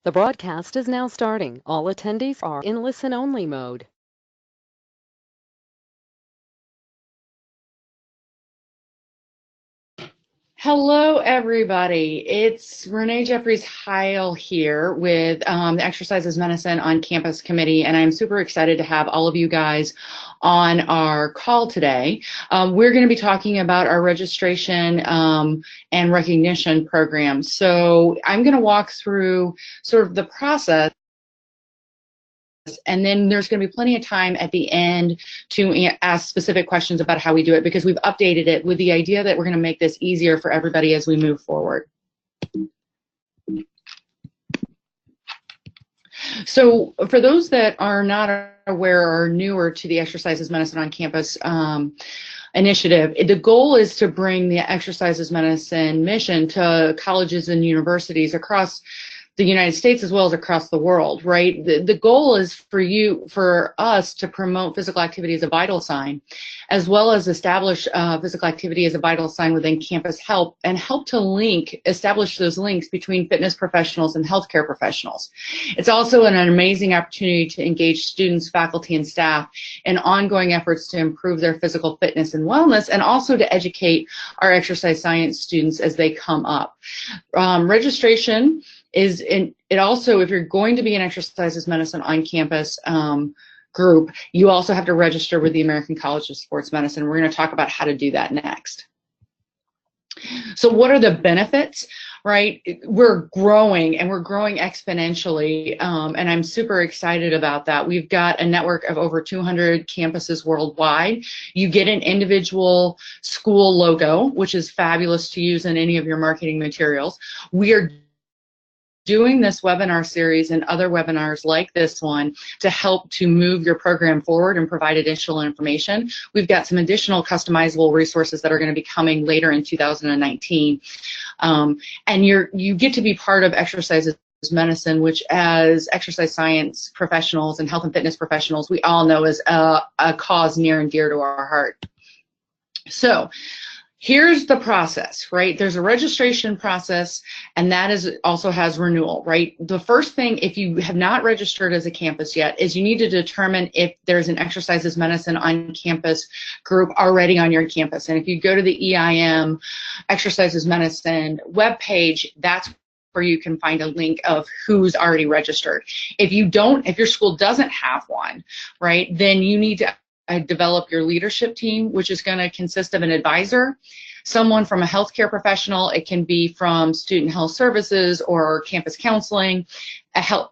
The broadcast is now starting. All attendees are in listen-only mode. Hello, everybody. It's Renee Jeffries Heil here with the Exercises Medicine on Campus Committee, and I'm super excited to have all of you guys on our call today. We're going to be talking about our registration and recognition program. So I'm going to walk through sort of the process, and then there's going to be plenty of time at the end to ask specific questions about how we do it, because we've updated it with the idea that we're going to make this easier for everybody as we move forward. So for those that are not aware or newer to the Exercises Medicine on Campus initiative, the goal is to bring the Exercises Medicine mission to colleges and universities across the United States as well as across the world, right? The goal is for us to promote physical activity as a vital sign, as well as establish physical activity as a vital sign within campus health, and help to establish those links between fitness professionals and healthcare professionals. It's also an amazing opportunity to engage students, faculty, and staff in ongoing efforts to improve their physical fitness and wellness, and also to educate our exercise science students as they come up. Registration is it also, if you're going to be an Exercises Medicine on Campus group, you also have to register with the American College of Sports Medicine. We're going to talk about how to do that next. So what are the benefits, right? We're growing, and we're growing exponentially, and I'm super excited about that. We've got a network of over 200 campuses worldwide. You get an individual school logo, which is fabulous to use in any of your marketing materials. We are doing this webinar series and other webinars like this one to help to move your program forward and provide additional information. We've got some additional customizable resources that are going to be coming later in 2019. And you get to be part of Exercises Medicine, which as exercise science professionals and health and fitness professionals, we all know is a cause near and dear to our heart. So here's the process, right? There's a registration process, and that also has renewal, right? The first thing, if you have not registered as a campus yet, is you need to determine if there's an Exercises Medicine on Campus group already on your campus. And if you go to the EIM Exercises Medicine webpage, that's where you can find a link of who's already registered. If your school doesn't have one, right, then you need to develop your leadership team, which is going to consist of an advisor, someone from a healthcare professional. It can be from student health services or campus counseling,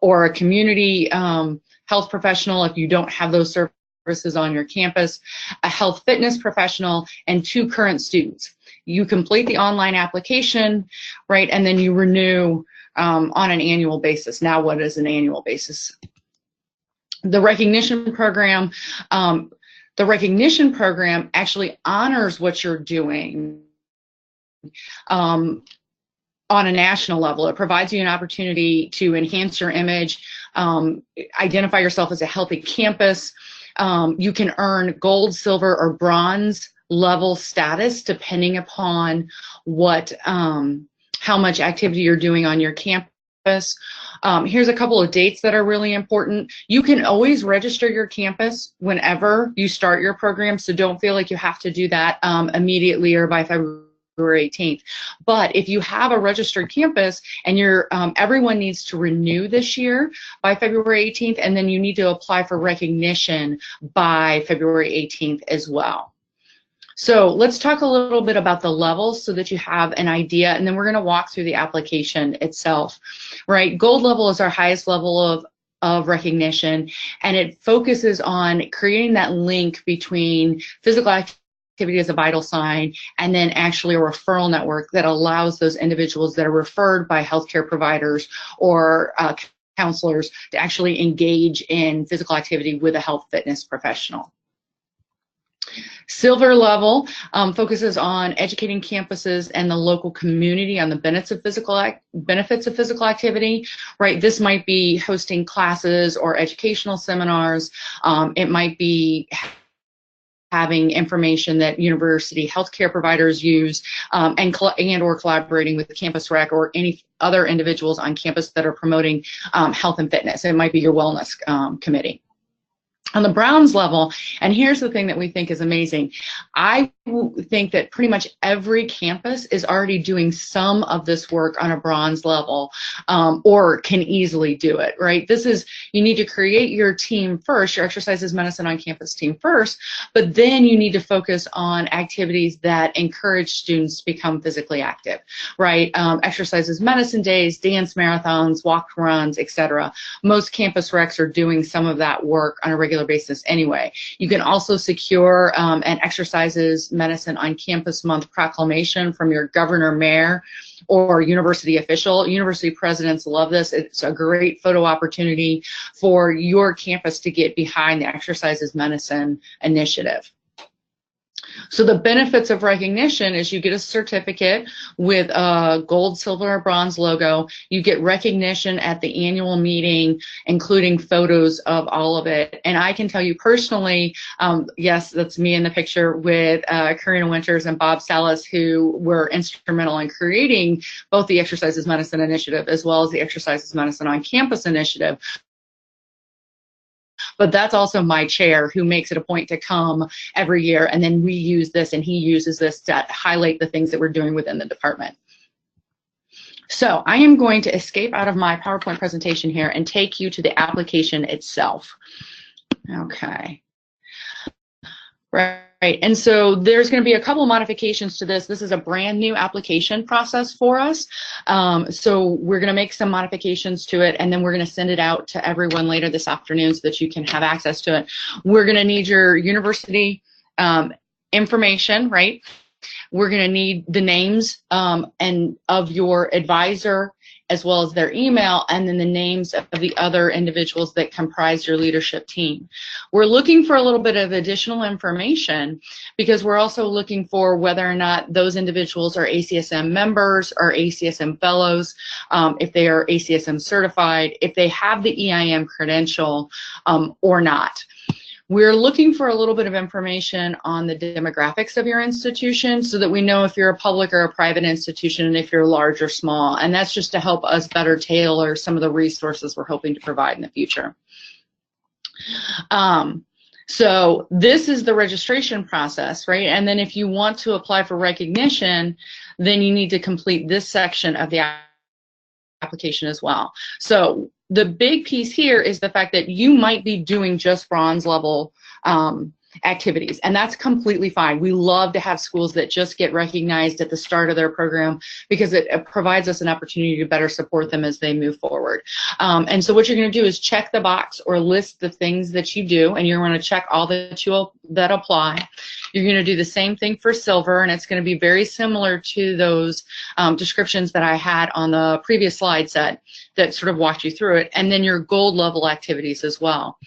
or a community health professional if you don't have those services on your campus, a health fitness professional, and 2 current students. You complete the online application, right, and then you renew on an annual basis. Now, what is an annual basis? The recognition program. The recognition program actually honors what you're doing on a national level. It provides you an opportunity to enhance your image, identify yourself as a healthy campus. You can earn gold, silver, or bronze level status depending upon how much activity you're doing on your campus. Here's a couple of dates that are really important. You can always register your campus whenever you start your program, so don't feel like you have to do that immediately or by February 18th. But if you have a registered campus and everyone needs to renew this year by February 18th, and then you need to apply for recognition by February 18th as well. So let's talk a little bit about the levels so that you have an idea, and then we're going to walk through the application itself, right? Gold level is our highest level of recognition, and it focuses on creating that link between physical activity as a vital sign and then actually a referral network that allows those individuals that are referred by healthcare providers or counselors to actually engage in physical activity with a health fitness professional. Silver level focuses on educating campuses and the local community on the benefits of physical activity, right? This might be hosting classes or educational seminars. It might be having information that university healthcare providers use, and or collaborating with the campus rec or any other individuals on campus that are promoting health and fitness. It might be your wellness committee. On the Browns level, and here's the thing that we think is amazing, I think that pretty much every campus is already doing some of this work on a bronze level, or can easily do it, right? This is, you need to create your team first, your Exercises Medicine on Campus team first, but then you need to focus on activities that encourage students to become physically active, right? Exercises Medicine days, dance marathons, walk runs, etc. Most campus recs are doing some of that work on a regular basis anyway. You can also secure an Exercises Medicine on Campus Month proclamation from your governor, mayor, or university official. University presidents love this. It's a great photo opportunity for your campus to get behind the Exercises Medicine initiative. So the benefits of recognition is you get a certificate with a gold, silver, or bronze logo. You get recognition at the annual meeting, including photos of all of it. And I can tell you personally, yes, that's me in the picture with Karina Winters and Bob Salas, who were instrumental in creating both the Exercises Medicine Initiative as well as the Exercises Medicine on Campus Initiative. But that's also my chair, who makes it a point to come every year, and then we use this and he uses this to highlight the things that we're doing within the department. So I am going to escape out of my PowerPoint presentation here and take you to the application itself. Okay. Right, and so there's going to be a couple of modifications to this. This is a brand new application process for us. So we're going to make some modifications to it, and then we're going to send it out to everyone later this afternoon so that you can have access to it. We're going to need your university information, right? We're going to need the names and of your advisor, as well as their email, and then the names of the other individuals that comprise your leadership team. We're looking for a little bit of additional information because we're also looking for whether or not those individuals are ACSM members or ACSM fellows, if they are ACSM certified, if they have the EIM credential or not. We're looking for a little bit of information on the demographics of your institution so that we know if you're a public or a private institution and if you're large or small. And that's just to help us better tailor some of the resources we're hoping to provide in the future. So this is the registration process, right? And then if you want to apply for recognition, then you need to complete this section of the application as well. So the big piece here is the fact that you might be doing just bronze level activities, and that's completely fine. We love to have schools that just get recognized at the start of their program because it provides us an opportunity to better support them as they move forward. And so what you're going to do is check the box or list the things that you do, and you're going to check all that apply. You're going to do the same thing for silver, and it's going to be very similar to those descriptions that I had on the previous slide set that sort of walked you through it, and then your gold level activities as well.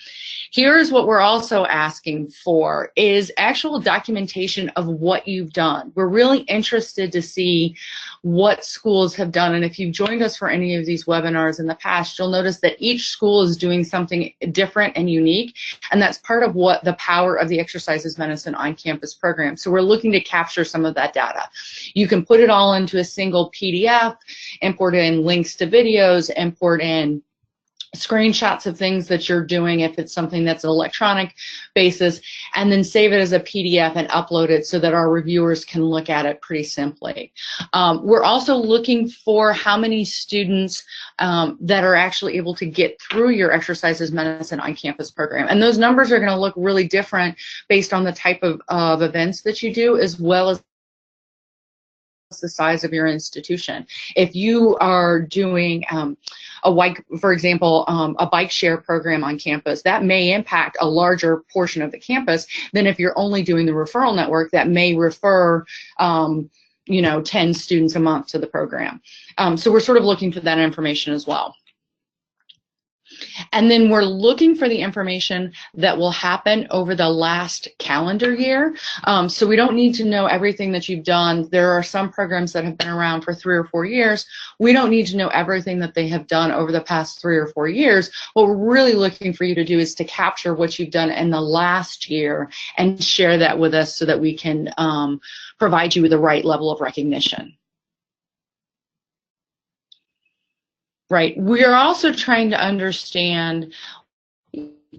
Here's what we're also asking for is actual documentation of what you've done. We're really interested to see what schools have done, and if you've joined us for any of these webinars in the past, you'll notice that each school is doing something different and unique, and that's part of what the power of the Exercises Medicine on Campus program. So we're looking to capture some of that data. You can put it all into a single PDF, import in links to videos, import in screenshots of things that you're doing if it's something that's an electronic basis, and then save it as a PDF and upload it so that our reviewers can look at it pretty simply. We're also looking for how many students that are actually able to get through your Exercises Medicine on Campus program. And those numbers are going to look really different based on the type of events that you do, as well as the size of your institution. If you are doing for example, a bike share program on campus, that may impact a larger portion of the campus than if you're only doing the referral network that may refer 10 students a month to the program. So we're sort of looking for that information as well. And then we're looking for the information that will happen over the last calendar year. So we don't need to know everything that you've done. There are some programs that have been around for 3 or 4 years. We don't need to know everything that they have done over the past 3 or 4 years. What we're really looking for you to do is to capture what you've done in the last year and share that with us so that we can provide you with the right level of recognition. Right. We are also trying to understand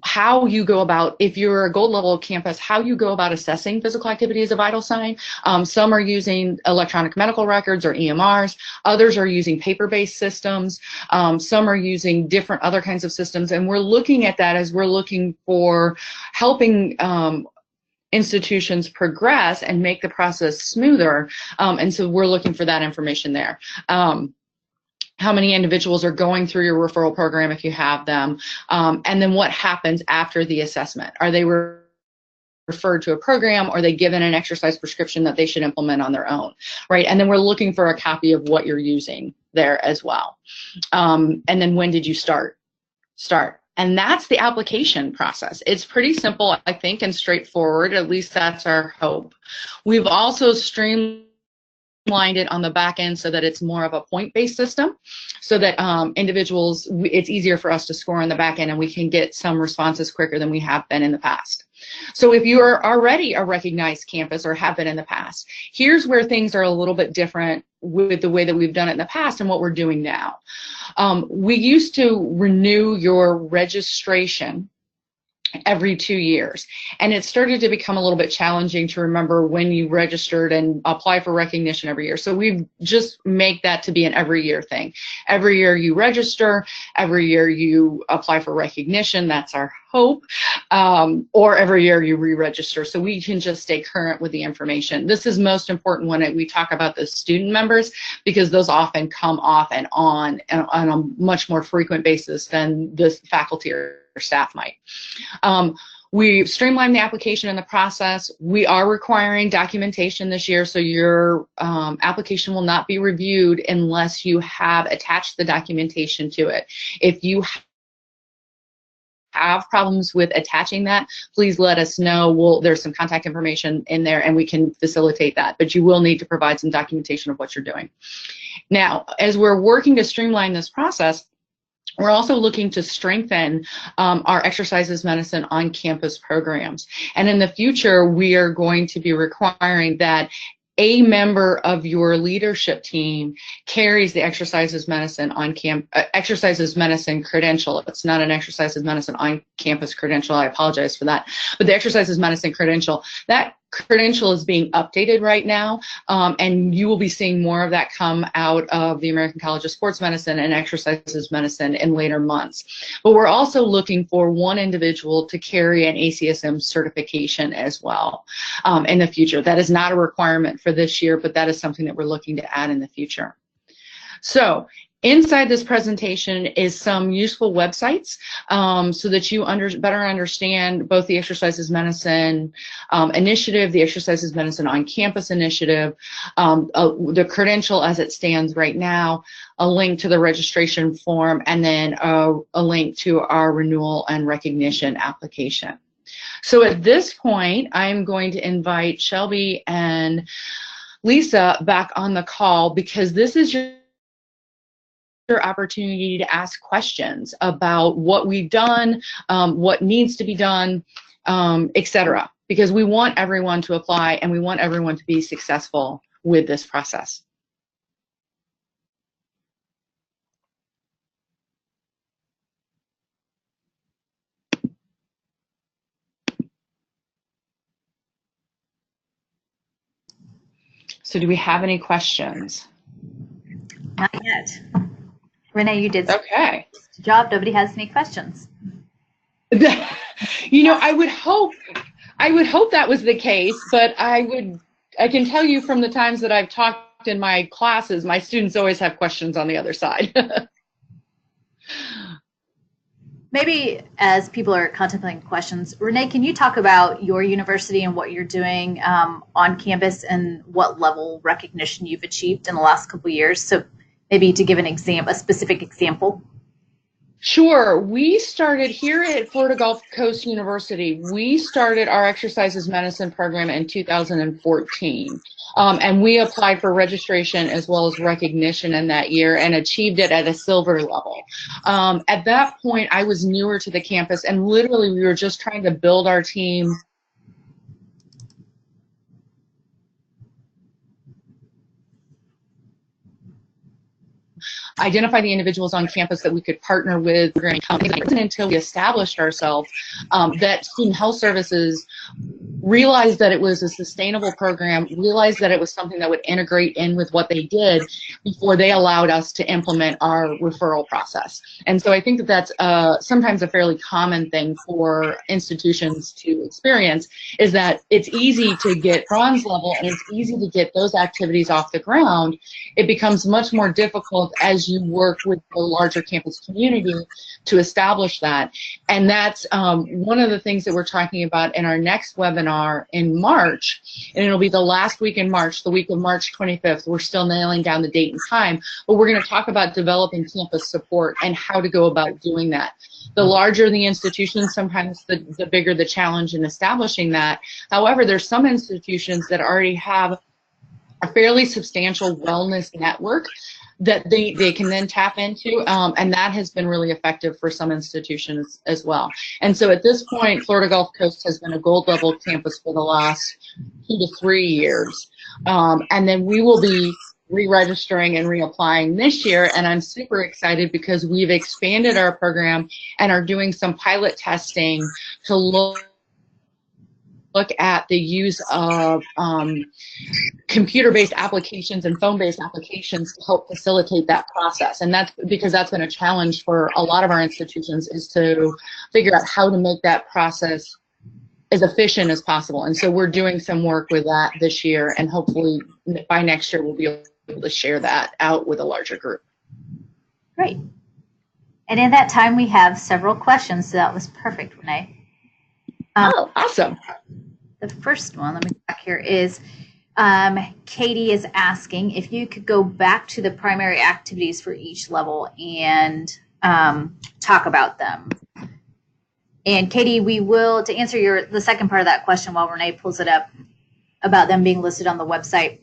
how you go about, if you're a gold level campus, how you go about assessing physical activity as a vital sign. Some are using electronic medical records or EMRs. Others are using paper-based systems. Some are using different other kinds of systems. And we're looking at that as we're looking for helping institutions progress and make the process smoother. And so we're looking for that information there. How many individuals are going through your referral program if you have them, and then what happens after the assessment. Are they referred to a program, or are they given an exercise prescription that they should implement on their own, right? And then we're looking for a copy of what you're using there as well. And then when did you start? And that's the application process. It's pretty simple, I think, and straightforward. At least that's our hope. We've also streamlined it on the back end so that it's more of a point-based system, so that individuals, it's easier for us to score on the back end and we can get some responses quicker than we have been in the past. So if you are already a recognized campus or have been in the past, here's where things are a little bit different with the way that we've done it in the past and what we're doing now. We used to renew your registration every 2 years. And it started to become a little bit challenging to remember when you registered and apply for recognition every year. So we just make that to be an every year thing. Every year you register, every year you apply for recognition, that's our hope, or every year you re-register so we can just stay current with the information. This is most important when we talk about the student members, because those often come off and on a much more frequent basis than the faculty or staff might. We've streamlined the application and the process. We are requiring documentation this year, so your application will not be reviewed unless you have attached the documentation to it. If you have problems with attaching that, please let us know. There's some contact information in there and we can facilitate that, but you will need to provide some documentation of what you're doing. Now, as we're working to streamline this process, we're also looking to strengthen our exercises medicine on-campus programs. And in the future, we are going to be requiring that a member of your leadership team carries the exercises medicine exercises medicine credential. It's not an exercises medicine on-campus credential. I apologize for that. But the exercises medicine credential, that credential is being updated right now, and you will be seeing more of that come out of the American College of Sports Medicine and Exercises Medicine in later months. But we're also looking for one individual to carry an ACSM certification as well in the future. That is not a requirement for this year, but that is something that we're looking to add in the future. So inside this presentation is some useful websites so that you better understand both the Exercises Medicine initiative, the Exercises Medicine on Campus initiative, the credential as it stands right now, a link to the registration form, and then a link to our renewal and recognition application. So at this point, I'm going to invite Shelby and Lisa back on the call, because this is your opportunity to ask questions about what we've done, what needs to be done, etc. Because we want everyone to apply and we want everyone to be successful with this process. So do we have any questions? Not yet. Renee, you did okay. a job. Nobody has any questions. You know, I would hope that was the case, but I can tell you from the times that I've talked in my classes, my students always have questions on the other side. Maybe as people are contemplating questions, Renee, can you talk about your university and what you're doing on campus and what level recognition you've achieved in the last couple of years? So maybe to give an example, a specific example. Sure. We started here at Florida Gulf Coast University. We started our exercises medicine program in 2014. And we applied for registration as well as recognition in that year and achieved it at a silver level. At that point, I was newer to the campus, and literally we were just trying to build our team. Identify the individuals on campus that we could partner with until we established ourselves, that student health services realized that it was a sustainable program, realized that it was something that would integrate in with what they did before they allowed us to implement our referral process. And so I think that that's sometimes a fairly common thing for institutions to experience, is that it's easy to get bronze level and it's easy to get those activities off the ground. It becomes much more difficult as you work with the larger campus community to establish that. And that's one of the things that we're talking about in our next webinar in March, and it'll be the last week in March, the week of March 25th. We're still nailing down the date and time, but we're going to talk about developing campus support and how to go about doing that. The larger the institution, sometimes the bigger the challenge in establishing that. However, there's some institutions that already have a fairly substantial wellness network that they can then tap into, and that has been really effective for some institutions as well. And so at this point, Florida Gulf Coast has been a gold level campus for the last 2 to 3 years. And then we will be re-registering and reapplying this year, and I'm super excited because we've expanded our program and are doing some pilot testing to look at the use of computer-based applications and phone-based applications to help facilitate that process. And that's because that's been a challenge for a lot of our institutions, is to figure out how to make that process as efficient as possible. And so we're doing some work with that this year, and hopefully by next year we'll be able to share that out with a larger group. Great. And in that time we have several questions, so that was perfect, Renee. Oh, awesome. The first one, let me go back here, is Katie is asking if you could go back to the primary activities for each level and talk about them. And Katie, we will, to answer the second part of that question while Renee pulls it up, about them being listed on the website,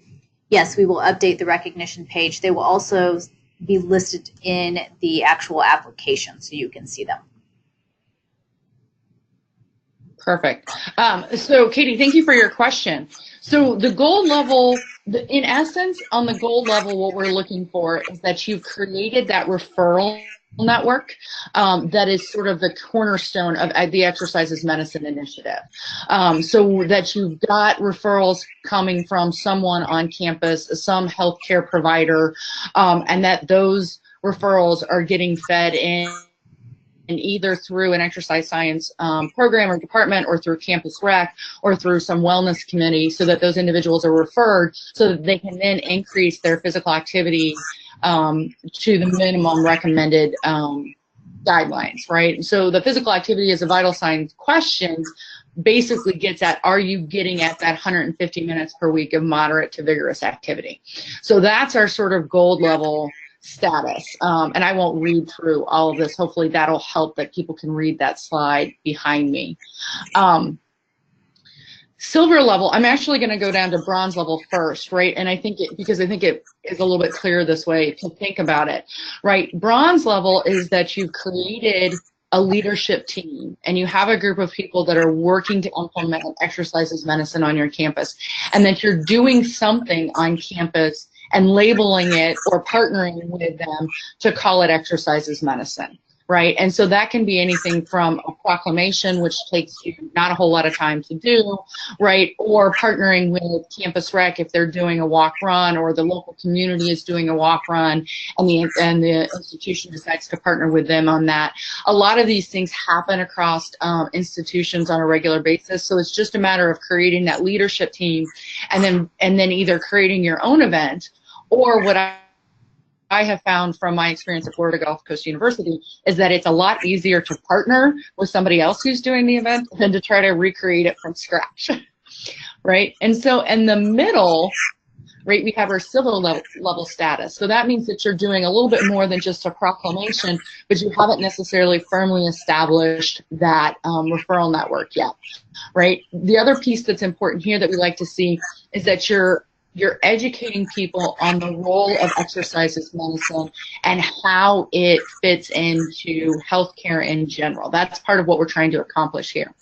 yes, we will update the recognition page. They will also be listed in the actual application so you can see them. Perfect. So Katie, thank you for your question. So the gold level, in essence, on the gold level, what we're looking for is that you've created that referral network that is sort of the cornerstone of the Exercises Medicine Initiative. So that you've got referrals coming from someone on campus, some healthcare provider, and that those referrals are getting fed in either through an exercise science program or department, or through campus rec, or through some wellness committee, so that those individuals are referred so that they can then increase their physical activity to the minimum recommended guidelines, right? So the physical activity as a vital signs questions basically gets at, are you getting at that 150 minutes per week of moderate to vigorous activity? So that's our sort of gold level status. And I won't read through all of this. Hopefully that'll help, that people can read that slide behind me. Silver level, I'm actually going to go down to bronze level first, right? And I think because I think it is a little bit clearer this way to think about it, right? Bronze level is that you've created a leadership team and you have a group of people that are working to implement exercises medicine on your campus, and that you're doing something on campus and labeling it or partnering with them to call it exercises medicine, right? And so that can be anything from a proclamation, which takes you not a whole lot of time to do, right? Or partnering with campus rec if they're doing a walk run, or the local community is doing a walk run and the institution decides to partner with them on that. A lot of these things happen across institutions on a regular basis. So it's just a matter of creating that leadership team and then either creating your own event, or what I have found from my experience at Florida Gulf Coast University is that it's a lot easier to partner with somebody else who's doing the event than to try to recreate it from scratch, right? And so in the middle, right? We have our silver level status. So that means that you're doing a little bit more than just a proclamation, but you haven't necessarily firmly established that referral network yet, right? The other piece that's important here that we like to see is that you're educating people on the role of exercises medicine and how it fits into healthcare in general. That's part of what we're trying to accomplish here,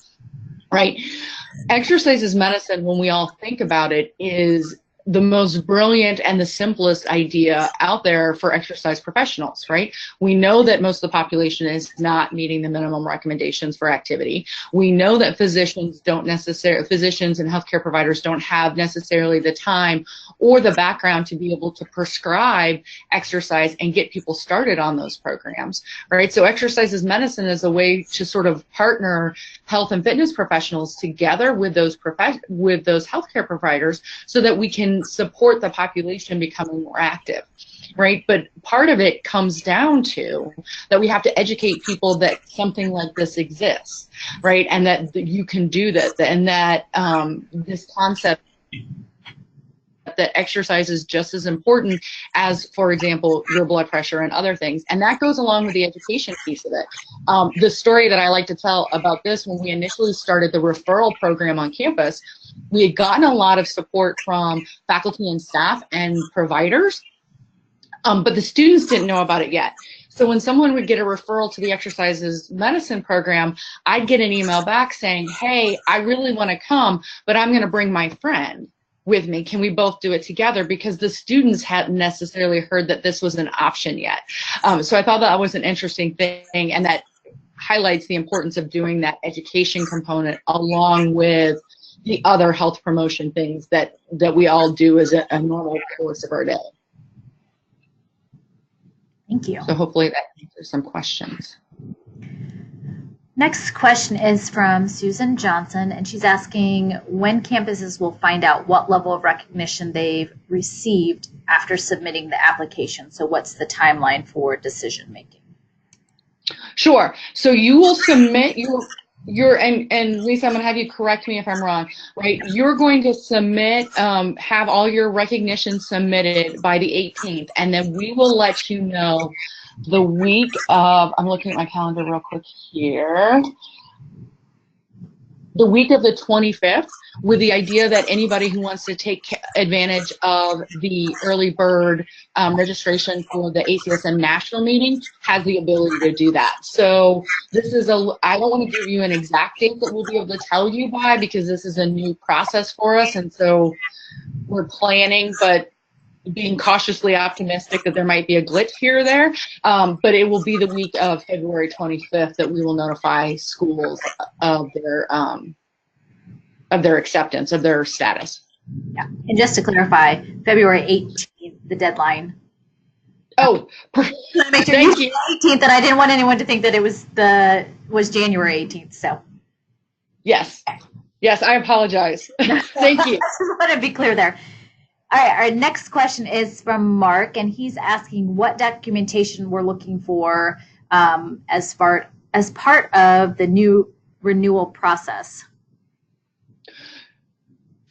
right? Exercises medicine, when we all think about it, is the most brilliant and the simplest idea out there for exercise professionals, right? We know that most of the population is not meeting the minimum recommendations for activity. We know that physicians and healthcare providers don't have necessarily the time or the background to be able to prescribe exercise and get people started on those programs, right? So exercises medicine is a way to sort of partner health and fitness professionals together with those healthcare providers so that we can support the population becoming more active, right? But part of it comes down to that we have to educate people that something like this exists, right? And that you can do this, and that this concept that exercise is just as important as, for example, your blood pressure and other things. And that goes along with the education piece of it. The story that I like to tell about this, when we initially started the referral program on campus, we had gotten a lot of support from faculty and staff and providers, but the students didn't know about it yet. So when someone would get a referral to the exercises medicine program, I'd get an email back saying, hey, I really want to come, but I'm going to bring my friend with me. Can we both do it together? Because the students hadn't necessarily heard that this was an option yet. So I thought that was an interesting thing, and that highlights the importance of doing that education component along with the other health promotion things that we all do as a normal course of our day. Thank you. So hopefully that answers some questions. Next question is from Susan Johnson, and she's asking when campuses will find out what level of recognition they've received after submitting the application. So what's the timeline for decision making? Sure. So you will submit and Lisa, I'm going to have you correct me if I'm wrong, right? You're going to submit, have all your recognition submitted by the 18th, and then we will let you know the week of, I'm looking at my calendar real quick here, the week of the 25th, with the idea that anybody who wants to take advantage of the early bird registration for the ACSM national meeting has the ability to do that. So this is I don't want to give you an exact date that we'll be able to tell you by, because this is a new process for us, and so we're planning, but being cautiously optimistic that there might be a glitch here or there, but it will be the week of February 25th that we will notify schools of their acceptance, of their status. Yeah, and just to clarify, February 18th, the deadline. Oh, make sure thank you. 18th, and I didn't want anyone to think that it was January 18th. So. Yes, I apologize. Thank you. I just want to be clear there. All right, our next question is from Mark, and he's asking what documentation we're looking for as part of the new renewal process.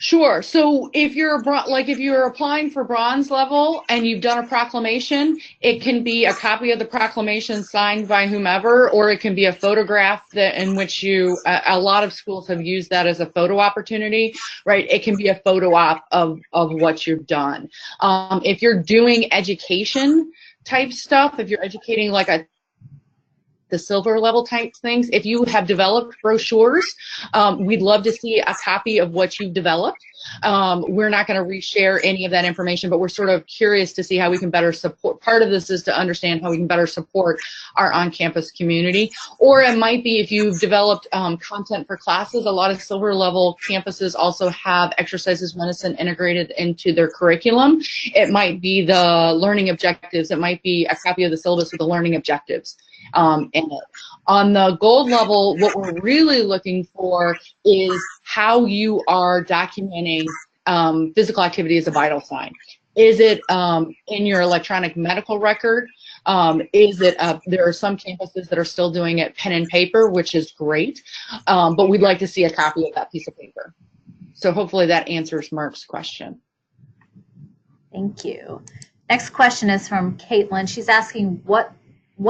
Sure. So if you're applying for bronze level and you've done a proclamation, it can be a copy of the proclamation signed by whomever, or it can be a photograph in which a lot of schools have used that as a photo opportunity, right? It can be a photo op of what you've done. If you're doing education type stuff, if you're educating like the silver level type things, if you have developed brochures, we'd love to see a copy of what you've developed. We're not going to reshare any of that information, but we're sort of curious to see how we can better support. Part of this is to understand how we can better support our on-campus community. Or it might be if you've developed content for classes. A lot of silver level campuses also have exercises medicine integrated into their curriculum. It might be the learning objectives. It might be a copy of the syllabus with the learning objectives in it. On the gold level, what we're really looking for is how you are documenting physical activity as a vital sign. Is it in your electronic medical record? Is it, there are some campuses that are still doing it pen and paper, which is great, but we'd like to see a copy of that piece of paper. So hopefully that answers Mark's question. Thank you. Next question is from Caitlin. She's asking what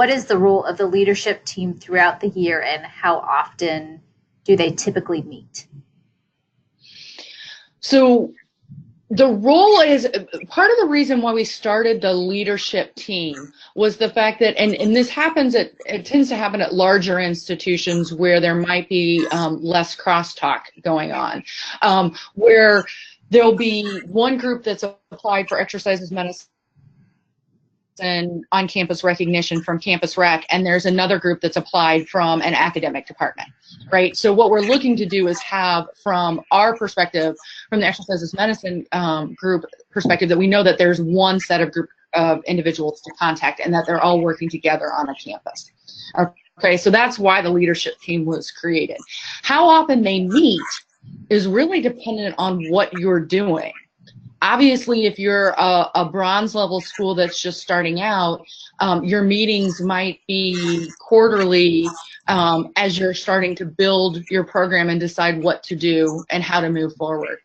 is the role of the leadership team throughout the year and how often do they typically meet? So the role is part of the reason why we started the leadership team was the fact that, and this happens it tends to happen at larger institutions where there might be less crosstalk going on, where there'll be one group that's applied for exercises medicine and on-campus recognition from Campus Rec, and there's another group that's applied from an academic department, right? So what we're looking to do is have, from our perspective, from the exercises medicine group perspective, that we know that there's one set of group of individuals to contact and that they're all working together on a campus. Okay, so that's why the leadership team was created. How often they meet is really dependent on what you're doing. Obviously, if you're a bronze level school that's just starting out, your meetings might be quarterly as you're starting to build your program and decide what to do and how to move forward.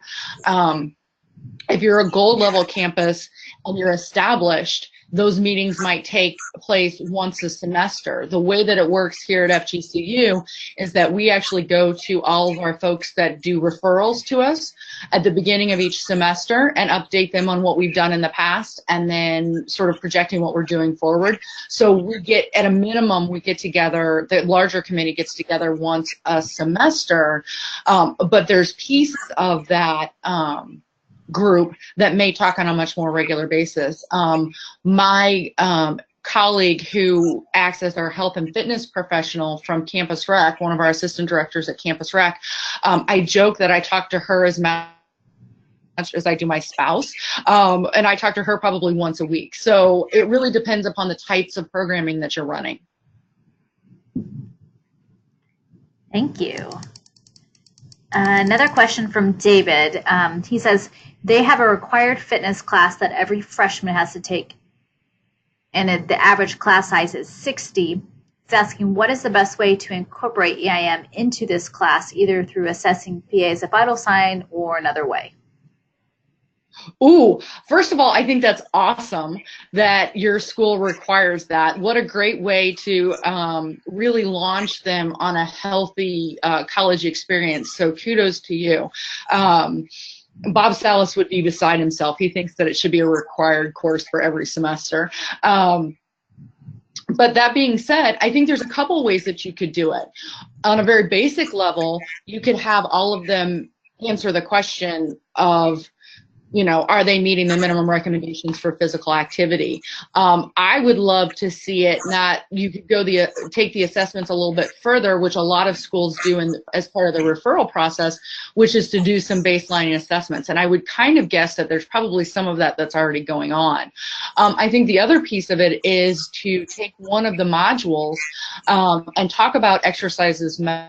If you're a gold level campus and you're established, those meetings might take place once a semester. The way that it works here at FGCU is that we actually go to all of our folks that do referrals to us at the beginning of each semester and update them on what we've done in the past and then sort of projecting what we're doing forward. So we get, at a minimum, we get together, the larger committee gets together once a semester, but there's pieces of that group that may talk on a much more regular basis. My colleague who acts as our health and fitness professional from Campus Rec, one of our assistant directors at Campus Rec, I joke that I talk to her as much as I do my spouse, and I talk to her probably once a week. So it really depends upon the types of programming that you're running. Thank you. Another question from David. He says, they have a required fitness class that every freshman has to take, and the average class size is 60. He's asking, what is the best way to incorporate EIM into this class, either through assessing PA as a vital sign or another way? Ooh, first of all, I think that's awesome that your school requires that. What a great way to really launch them on a healthy college experience. So kudos to you. Bob Salas would be beside himself. He thinks that it should be a required course for every semester. But that being said, I think there's a couple of ways that you could do it. On a very basic level, you could have all of them answer the question of, you know, are they meeting the minimum recommendations for physical activity? I would love to see it you could go take the assessments a little bit further, which a lot of schools do as part of the referral process, which is to do some baseline assessments. And I would kind of guess that there's probably some of that that's already going on. I think the other piece of it is to take one of the modules and talk about exercises medicine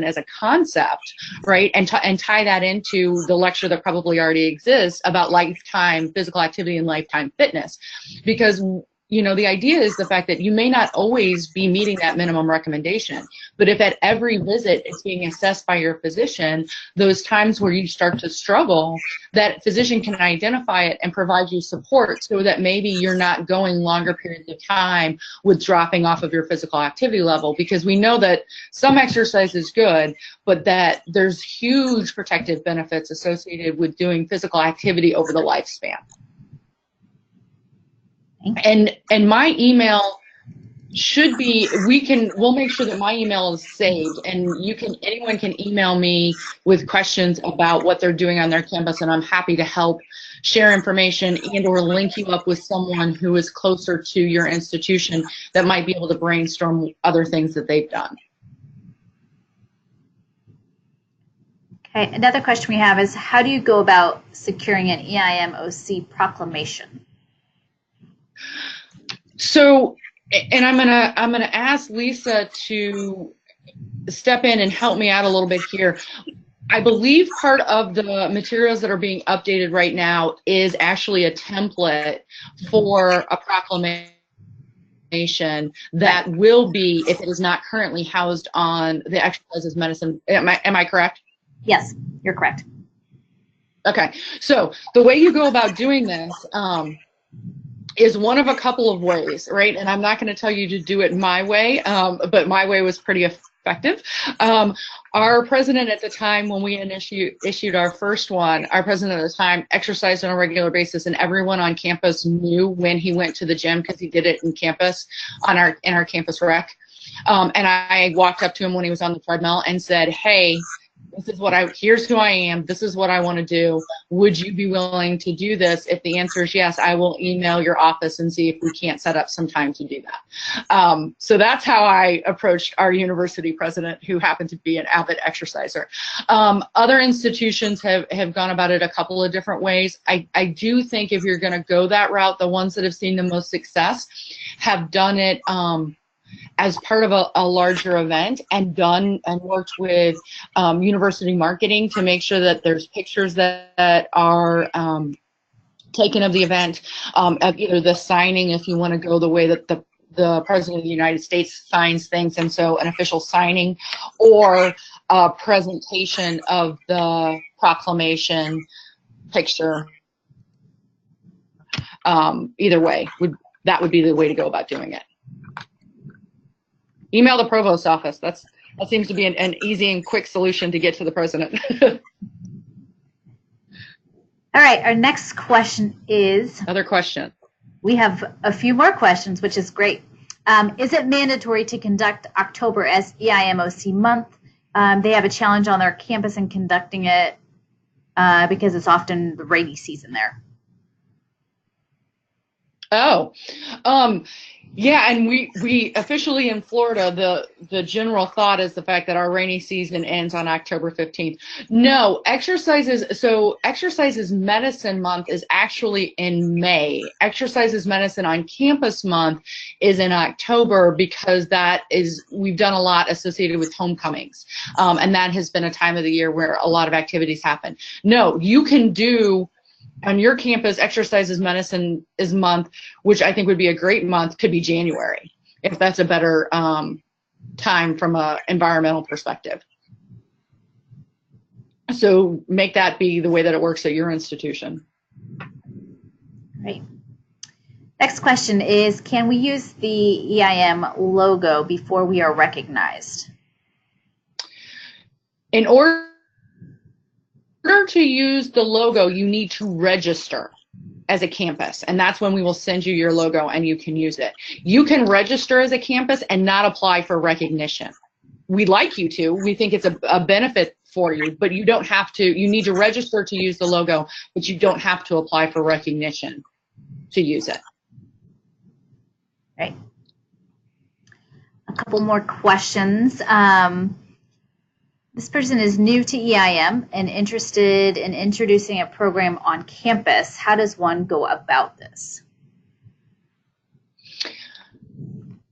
as a concept, right? And tie that into the lecture that probably already exists about lifetime physical activity and lifetime fitness. Because, you know, the idea is the fact that you may not always be meeting that minimum recommendation, but if at every visit it's being assessed by your physician, those times where you start to struggle, that physician can identify it and provide you support so that maybe you're not going longer periods of time with dropping off of your physical activity level, because we know that some exercise is good, but that there's huge protective benefits associated with doing physical activity over the lifespan. And my email should be, we'll make sure that my email is saved, and anyone can email me with questions about what they're doing on their campus, and I'm happy to help share information and or link you up with someone who is closer to your institution that might be able to brainstorm other things that they've done. Okay, another question we have is, how do you go about securing an EIM-OC proclamation? So, and I'm gonna ask Lisa to step in and help me out a little bit here. I believe part of the materials that are being updated right now is actually a template for a proclamation that will be, if it is not currently housed on the exercises medicine. Am I correct? Yes, you're correct. Okay, so the way you go about doing this is one of a couple of ways, right? And I'm not going to tell you to do it my way, but my way was pretty effective. Our president at the time, when we issued our first one, our president at the time exercised on a regular basis, and everyone on campus knew when he went to the gym because he did it in campus in our campus rec. And I walked up to him when he was on the treadmill and said, "Hey, here's who I am. This is what I want to do. Would you be willing to do this? If the answer is yes, I will email your office and see if we can't set up some time to do that." So that's how I approached our university president, who happened to be an avid exerciser. Other institutions have gone about it a couple of different ways. I do think if you're going to go that route, the ones that have seen the most success have done it as part of a larger event and worked with university marketing to make sure that there's pictures that are taken of the event, of either the signing, if you want to go the way that the President of the United States signs things, and so an official signing, or a presentation of the proclamation picture. Either way, that would be the way to go about doing it. Email the provost's office. That seems to be an easy and quick solution to get to the president. All right, our next question is... Another question. We have a few more questions, which is great. Is it mandatory to conduct October as EIM-OC month? They have a challenge on their campus in conducting it because it's often the rainy season there. Oh, yeah, and we officially in Florida, the general thought is the fact that our rainy season ends on October 15th. No, Exercises Medicine Month is actually in May. Exercises Medicine on Campus Month is in October, because we've done a lot associated with homecomings, and that has been a time of the year where a lot of activities happen. No, you can do on your campus. Exercises Medicine is month, which I think would be a great month, could be January, if that's a better time from an environmental perspective. So make that be the way that it works at your institution. Great. Next question is, can we use the EIM logo before we are recognized? In order to use the logo, you need to register as a campus, and that's when we will send you your logo and you can use it. You can register as a campus and not apply for recognition. We'd like you to. We think it's a benefit for you, but you don't have to. You need to register to use the logo, but you don't have to apply for recognition to use it. Right. A couple more questions. This person is new to EIM and interested in introducing a program on campus. How does one go about this?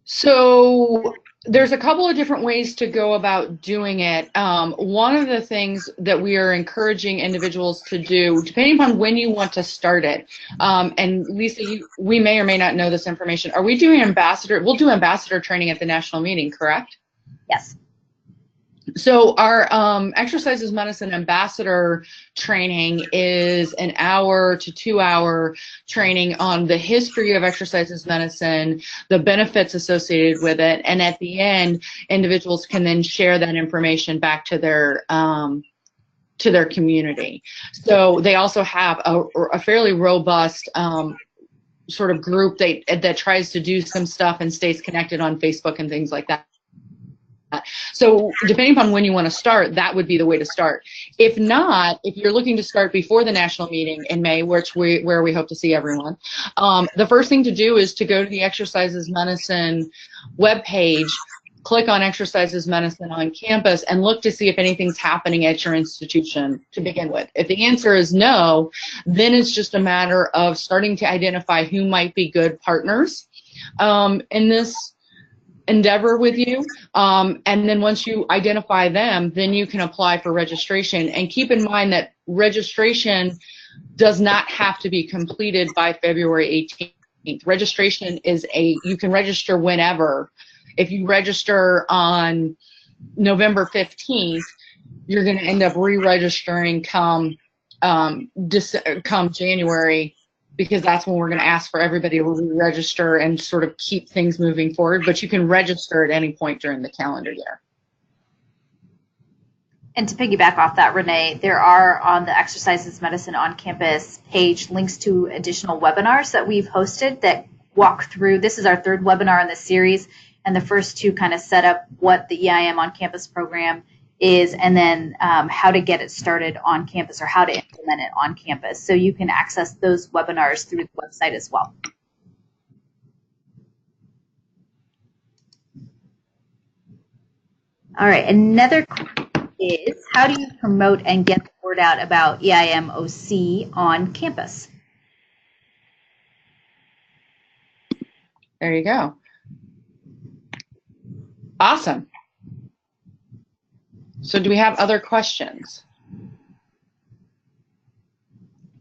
So there's a couple of different ways to go about doing it. One of the things that we are encouraging individuals to do, depending upon when you want to start it, and Lisa, we may or may not know this information. Are we doing we'll do ambassador training at the national meeting, correct? Yes. So our Exercises Medicine Ambassador training is an 1 to 2 hour training on the history of exercises medicine, the benefits associated with it, and at the end, individuals can then share that information back to their community. So they also have a fairly robust sort of group that tries to do some stuff and stays connected on Facebook and things like that. So depending upon when you want to start, that would be the way to start. If not, if you're looking to start before the national meeting in May, where we hope to see everyone, the first thing to do is to go to the Exercises Medicine webpage, click on Exercises Medicine on campus, and look to see if anything's happening at your institution to begin with. If the answer is no, then it's just a matter of starting to identify who might be good partners in this endeavor with you, and then once you identify them, then you can apply for registration. And keep in mind that registration does not have to be completed by February 18th. Registration is you can register whenever. If you register on November 15th, you're going to end up re-registering come come January, because that's when we're going to ask for everybody to re-register and sort of keep things moving forward. But you can register at any point during the calendar year. And to piggyback off that, Renee, there are on the Exercises Medicine on Campus page links to additional webinars that we've hosted that walk through. This is our third webinar in this series, and the first two kind of set up what the EIM on Campus program is, and then how to get it started on campus, or how to implement it on campus. So you can access those webinars through the website as well. All right, another question is, how do you promote and get the word out about EIM-OC on campus? There you go. Awesome. So do we have other questions?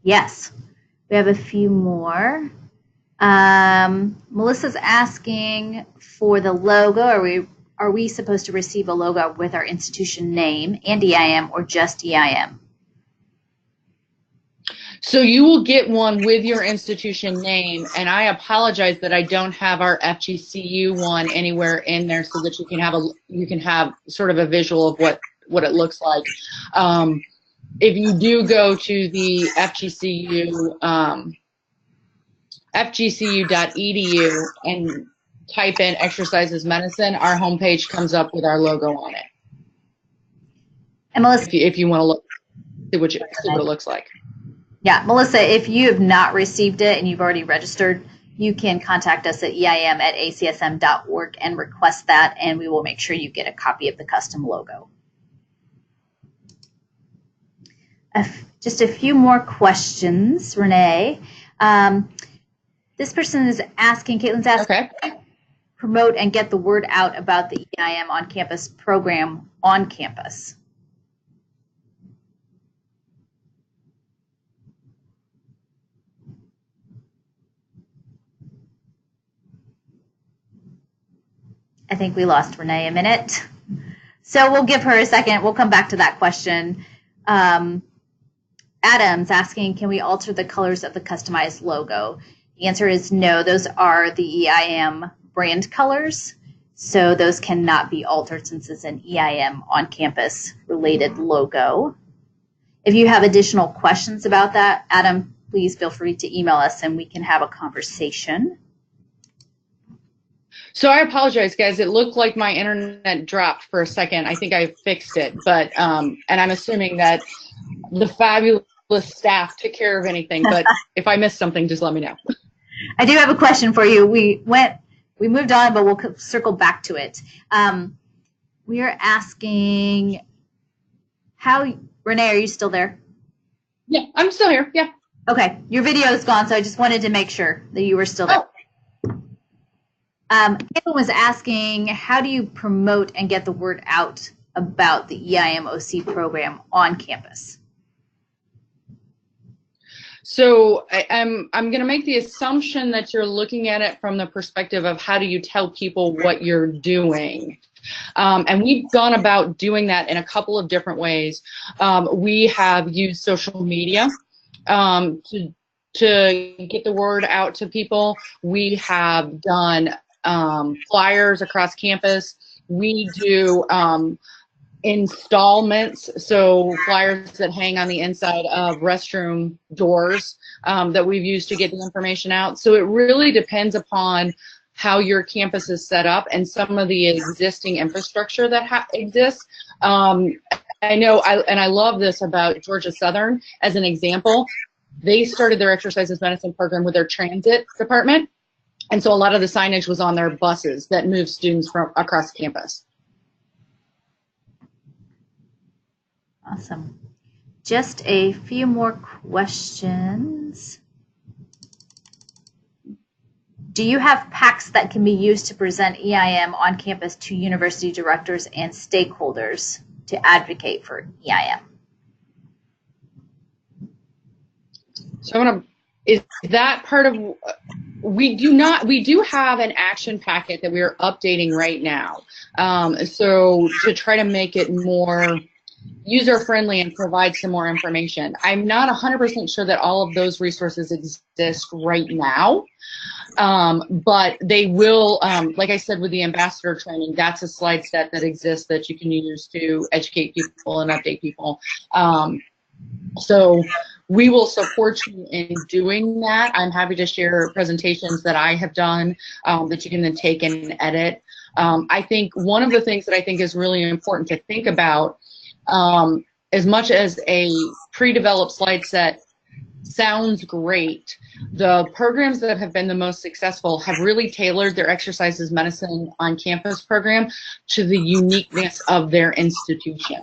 Yes, we have a few more. Melissa's asking for the logo. Are we supposed to receive a logo with our institution name and EIM, or just EIM? So you will get one with your institution name, and I apologize that I don't have our FGCU one anywhere in there so that you can have sort of a visual of what it looks like. If you do go to the fgcu.edu and type in Exercises Medicine, our homepage comes up with our logo on it. And Melissa, if you want to look, see what it looks like. Yeah, Melissa, if you have not received it and you've already registered, you can contact us at eim@acsm.org and request that, and we will make sure you get a copy of the custom logo. Just a few more questions, Renee. This person is asking, Caitlin's asking, okay, promote and get the word out about the EIM on Campus program on campus. I think we lost Renee a minute. So we'll give her a second. We'll come back to that question. Adam's asking, can we alter the colors of the customized logo? The answer is no. Those are the EIM brand colors. So those cannot be altered since it's an EIM on campus related logo. If you have additional questions about that, Adam, please feel free to email us and we can have a conversation. So I apologize, guys. It looked like my internet dropped for a second. I think I fixed it, but and I'm assuming that the fabulous staff took care of anything. But if I missed something, just let me know. I do have a question for you. We moved on, but we'll circle back to it. We are asking how, Renee, are you still there? Yeah, I'm still here. Yeah. Okay, your video is gone, so I just wanted to make sure that you were still there. Oh. Caitlin was asking, how do you promote and get the word out about the EIM-OC program on campus? So I'm going to make the assumption that you're looking at it from the perspective of how do you tell people what you're doing. And we've gone about doing that in a couple of different ways. We have used social media to get the word out to people. We have done flyers across campus. We do installments, so flyers that hang on the inside of restroom doors that we've used to get the information out. So it really depends upon how your campus is set up and some of the existing infrastructure that exists. I know, and I love this about Georgia Southern as an example. They started their exercises medicine program with their transit department. And so a lot of the signage was on their buses that moved students from across campus. Awesome. Just a few more questions. Do you have packs that can be used to present EIM on campus to university directors and stakeholders to advocate for EIM? So I'm gonna, is that part of, we do have an action packet that we are updating right now. So to try to make it more user-friendly and provide some more information. I'm not 100% sure that all of those resources exist right now, but they will, like I said with the ambassador training, that's a slide set that exists that you can use to educate people and update people. So we will support you in doing that. I'm happy to share presentations that I have done that you can then take and edit. I think one of the things that I think is really important to think about, as much as a pre-developed slide set sounds great, the programs that have been the most successful have really tailored their exercises medicine on campus program to the uniqueness of their institution.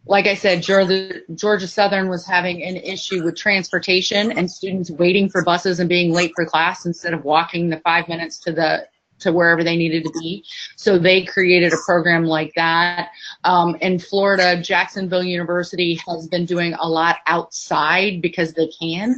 Like I said, Georgia Southern was having an issue with transportation and students waiting for buses and being late for class instead of walking the 5 minutes to wherever they needed to be. So they created a program like that. In Florida, Jacksonville University has been doing a lot outside because they can.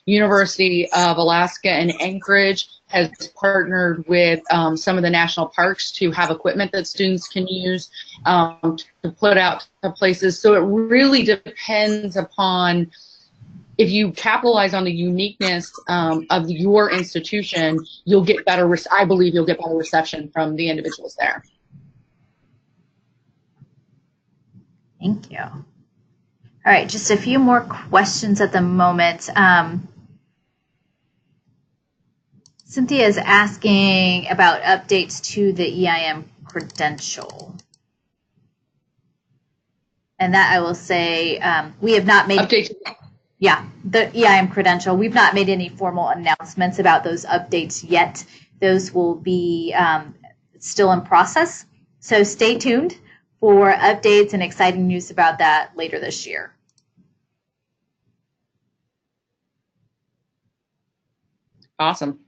University of Alaska in Anchorage has partnered with some of the national parks to have equipment that students can use to put out to places. So it really depends upon, if you capitalize on the uniqueness of your institution, you'll get better, I believe you'll get better reception from the individuals there. Thank you. All right, just a few more questions at the moment. Cynthia is asking about updates to the EIM credential. And that I will say, we have not made updates. Yeah, the EIM credential. We've not made any formal announcements about those updates yet. Those will be still in process. So stay tuned for updates and exciting news about that later this year. Awesome.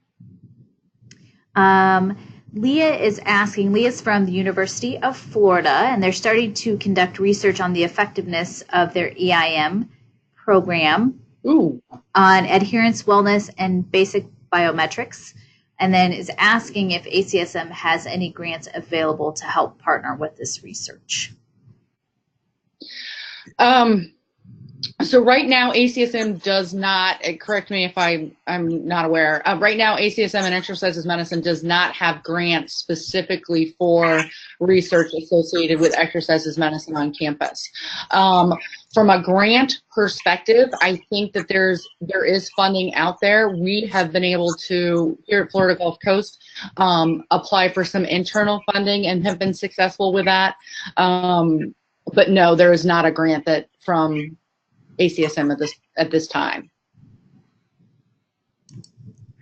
Leah is asking, Leah's from the University of Florida, and they're starting to conduct research on the effectiveness of their EIM program on adherence, wellness, and basic biometrics, and then is asking if ACSM has any grants available to help partner with this research. So right now, ACSM does not, correct me if I'm not aware, right now ACSM and Exercises Medicine does not have grants specifically for research associated with exercises medicine on campus. From a grant perspective, I think that there is funding out there. We have been able to, here at Florida Gulf Coast, apply for some internal funding and have been successful with that. But no, there is not a grant that from ACSM at this time.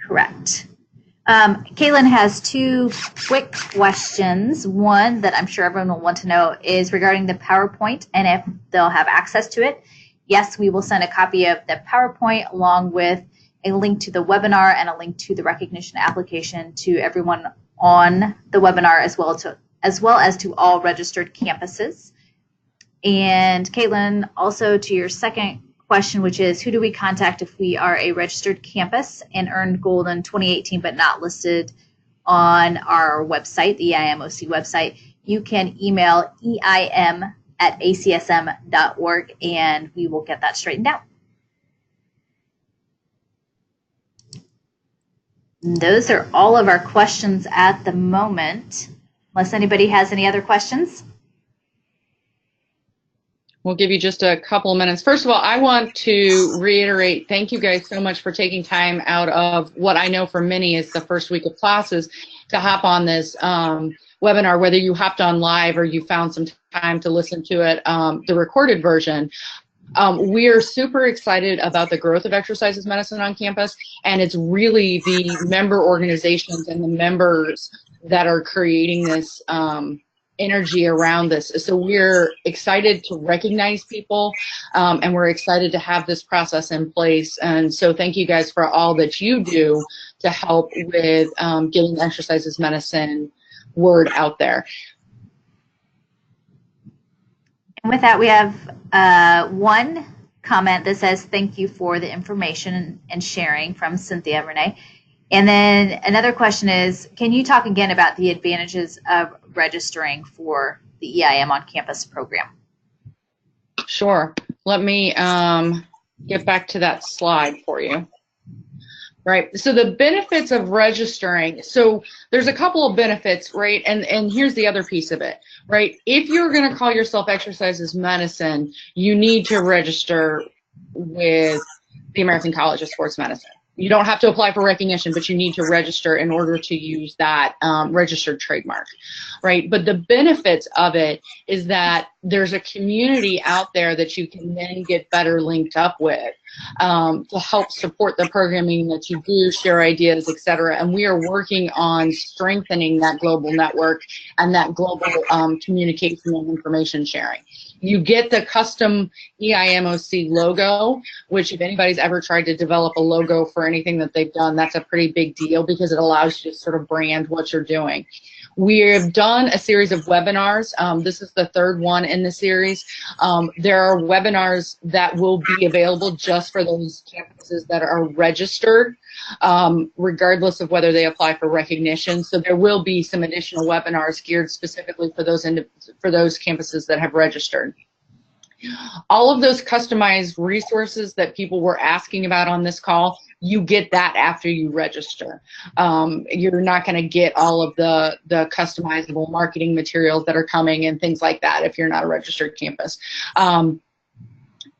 Correct. Caitlin has two quick questions. One that I'm sure everyone will want to know is regarding the PowerPoint and if they'll have access to it. Yes, we will send a copy of the PowerPoint along with a link to the webinar and a link to the recognition application to everyone on the webinar as well as to all registered campuses. And Caitlin, also to your second question, which is who do we contact if we are a registered campus and earned gold in 2018 but not listed on our website, the EIM-OC website? You can email eim@acsm.org and we will get that straightened out. And those are all of our questions at the moment, unless anybody has any other questions. We'll give you just a couple of minutes. First of all, I want to reiterate, thank you guys so much for taking time out of what I know for many is the first week of classes to hop on this webinar, whether you hopped on live or you found some time to listen to it, the recorded version. We are super excited about the growth of exercises medicine on campus, and it's really the member organizations and the members that are creating this energy around this. So we're excited to recognize people and we're excited to have this process in place. And so thank you guys for all that you do to help with getting exercises medicine word out there. And with that, we have one comment that says, thank you for the information and sharing from Cynthia Renee. And then another question is, can you talk again about the advantages of registering for the EIM on campus program? Sure. Let me get back to that slide for you. Right. So the benefits of registering. So there's a couple of benefits, right? And here's the other piece of it, right? If you're going to call yourself exercise medicine, you need to register with the American College of Sports Medicine. You don't have to apply for recognition, but you need to register in order to use that registered trademark, right? But the benefits of it is that there's a community out there that you can then get better linked up with to help support the programming that you do, share ideas, etc. And we are working on strengthening that global network and that global communication and information sharing. You get the custom EIM-OC logo, which if anybody's ever tried to develop a logo for anything that they've done, that's a pretty big deal because it allows you to sort of brand what you're doing. We have done a series of webinars. This is the third one in the series. There are webinars that will be available just for those campuses that are registered, regardless of whether they apply for recognition. So there will be some additional webinars geared specifically for those campuses that have registered. All of those customized resources that people were asking about on this call, you get that after you register. You're not going to get all of the customizable marketing materials that are coming and things like that if you're not a registered campus.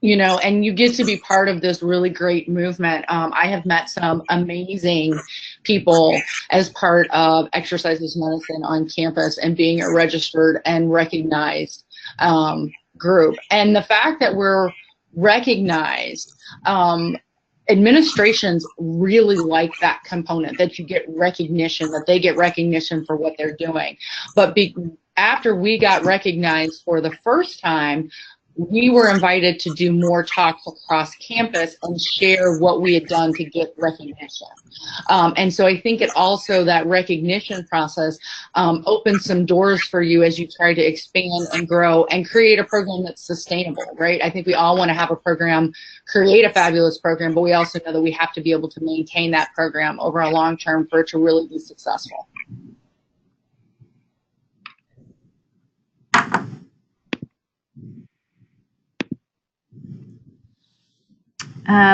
You know, and you get to be part of this really great movement. I have met some amazing people as part of Exercises Medicine on campus and being a registered and recognized group. And the fact that we're recognized, administrations really like that component, that you get recognition, that they get recognition for what they're doing. But after we got recognized for the first time, we were invited to do more talks across campus and share what we had done to get recognition. And so I think it also, that recognition process opens some doors for you as you try to expand and grow and create a program that's sustainable, right? I think we all want to have a program, create a fabulous program, but we also know that we have to be able to maintain that program over a long term for it to really be successful.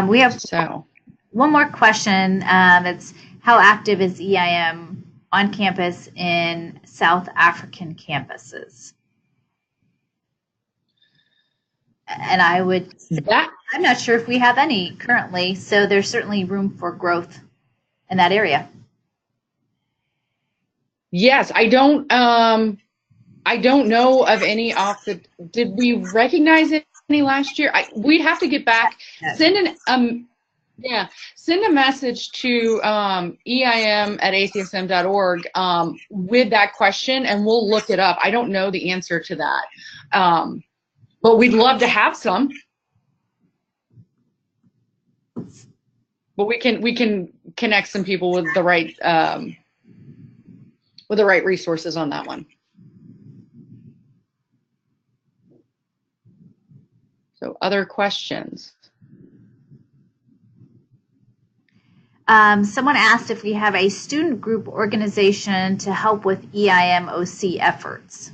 We have one more question. It's how active is EIM on campus in South African campuses? And I would say, I'm not sure if we have any currently, so there's certainly room for growth in that area. Yes, I don't know of any off the. Did we recognize any last year? We'd have to get back. Send a message to EIM@ACSM.org with that question, and we'll look it up. I don't know the answer to that, but we'd love to have some. But we can connect some people with the right resources on that one. So other questions? Someone asked if we have a student group organization to help with EIM-OC efforts.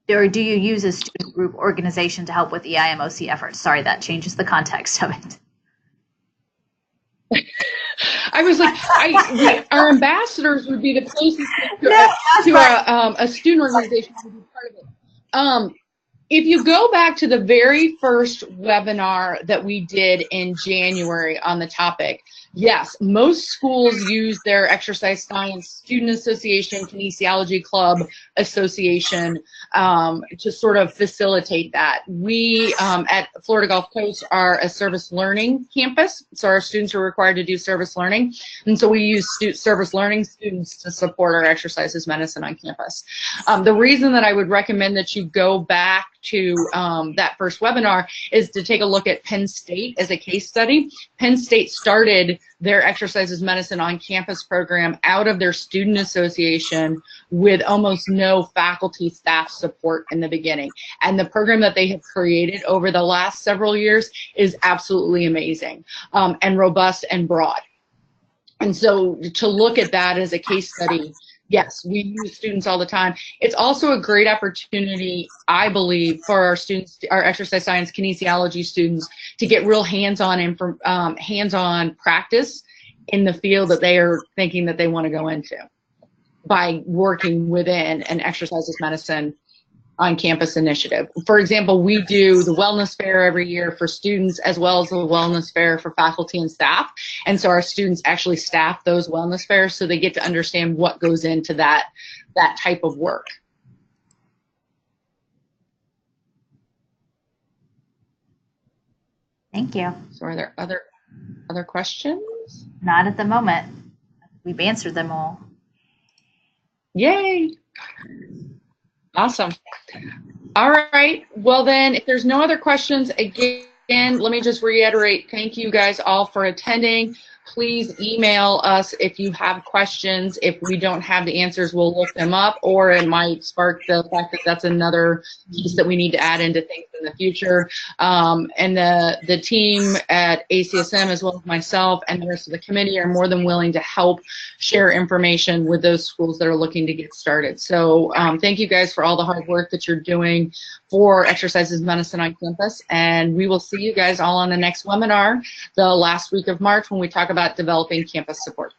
Or do you use a student group organization to help with EIM-OC efforts? Sorry, that changes the context of it. I was like, our ambassadors would be the closest to a student organization to be part of it. If you go back to the very first webinar that we did in January on the topic, yes, most schools use their exercise science student association, kinesiology club association to sort of facilitate that. We at Florida Gulf Coast are a service learning campus, so our students are required to do service learning, and so we use service learning students to support our exercises medicine on campus. The reason that I would recommend that you go back to that first webinar is to take a look at Penn State as a case study. Penn State started their exercises medicine on campus program out of their student association with almost no faculty staff support in the beginning. And the program that they have created over the last several years is absolutely amazing and robust and broad. And so to look at that as a case study, Yes, we use students all the time. It's also a great opportunity, I believe, for our students, our exercise science kinesiology students, to get real hands-on practice in the field that they are thinking that they want to go into by working within an exercises medicine on campus initiative. For example, we do the wellness fair every year for students as well as the wellness fair for faculty and staff. And so our students actually staff those wellness fairs, so they get to understand what goes into that type of work. Thank you. So are there other questions? Not at the moment. We've answered them all. Yay. Awesome. All right. Well, then, if there's no other questions, again, let me just reiterate, thank you guys all for attending. Please email us if you have questions. If we don't have the answers, we'll look them up, or it might spark the fact that that's another piece that we need to add into things in the future. And the team at ACSM, as well as myself and the rest of the committee, are more than willing to help share information with those schools that are looking to get started. So thank you guys for all the hard work that you're doing for Exercises Medicine on campus, and we will see you guys all on the next webinar, the last week of March, when we talk about developing campus support.